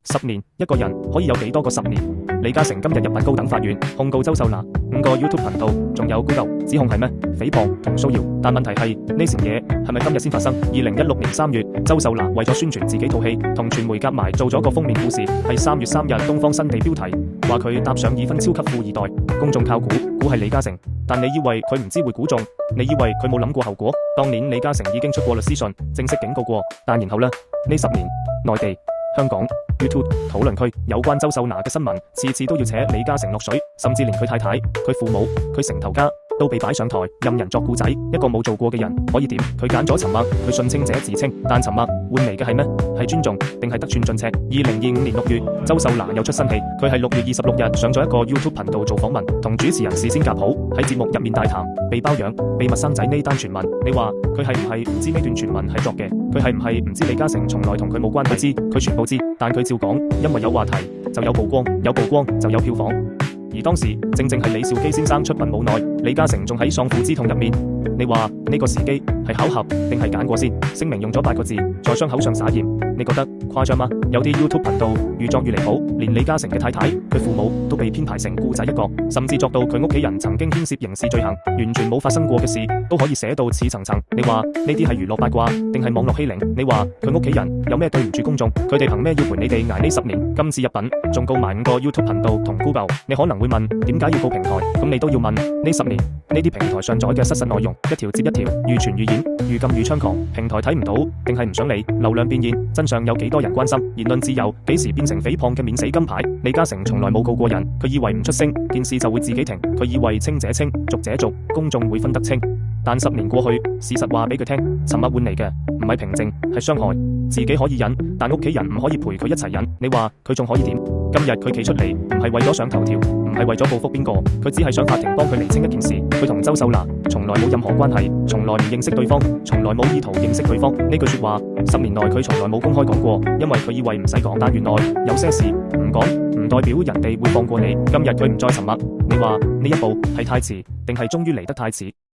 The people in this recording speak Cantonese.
10年，一個人可以有幾多個10年？李嘉誠今日入稟高等法院，控告周秀娜5個 YouTube 頻道，仲有 Google， 指控係咩？誹謗同騷擾。但問題係呢件嘢係咪今日先發生？2016年3月，周秀娜為咗宣傳自己套戲，同傳媒夾埋做咗個封面故事，係3月3日東方新地標題，話佢搭上已婚超級富二代，公眾靠估係李嘉誠。但你以為佢唔知會估中？你以為佢冇諗過後果？當年李嘉誠已經出過律師信，正式警告過。但然後呢10年，內地、香港、YouTube 討論區有關周秀娜嘅新聞，次次都要扯李嘉誠落水，甚至連佢太太、佢父母、佢成頭家都被擺上台，任人作故仔。一個冇做過嘅人可以點？佢揀咗沉默，佢信稱者自稱，但沉默換嚟嘅係咩？係尊重定係得寸進尺？2025年6月，周秀娜又出新戲，佢係6月26日上咗一個 YouTube 頻道做訪問，同主持人事先夾好，喺節目入面大談被包養、秘密生仔呢單傳聞。你話佢係唔係唔知呢段傳聞係作嘅？佢係唔係唔知李嘉誠從來同佢冇關係？佢知，佢全部知，但佢照講，因為有話題就有曝光，有曝光就有票房。而當時正係李兆基先生出殯冇耐，李嘉誠仲喺喪父之痛入面。你話呢個時機係巧合定係揀過先？聲明用咗8個字，在傷口上撒鹽，你覺得誇張嗎？有啲 YouTube 頻道越作越離譜，連李嘉誠嘅太太、佢父母都被編排成故仔一個，甚至作到佢屋企人曾經牽涉刑事罪行，完全冇發生過嘅事都可以寫到似層層。你話呢啲係娛樂八卦定係網絡欺凌？你話佢屋企人有咩對唔住公眾？佢哋憑咩要陪你哋捱呢10年？今次入稟仲告埋5個 YouTube 頻道同 Google。你可能會問點解要告平台？咁你都要問呢10年呢啲平台上載嘅失實內容，一條接一條，愈傳愈演，愈禁愈猖狂。平台睇唔到定係唔想理？流量變現，真相有幾多人關心？言論自由幾時變成誹謗嘅免死金牌？李嘉誠從來冇告過人，佢以為唔出聲件事就會自己停，佢以為清者清，濁者濁，公眾會分得清。但10年過去，事實話俾佢聽，沉默換嚟嘅唔係平靜，係傷害。自己可以忍，但屋企人唔可以陪佢一齊忍。你話佢仲可以點？今日佢企出嚟，唔係為咗上頭條，唔係為咗報復邊個，佢只係想法庭幫佢釐清一件事。佢同周秀娜從來冇任何關係，從來唔認識對方，從來冇意圖認識對方。呢句說話10年內佢從來冇公開講過，因為佢以為唔使講。但原來有些事唔講唔代表人哋會放過你。今日佢唔再沉默，你話呢一步係太遲定係終於嚟得太遲？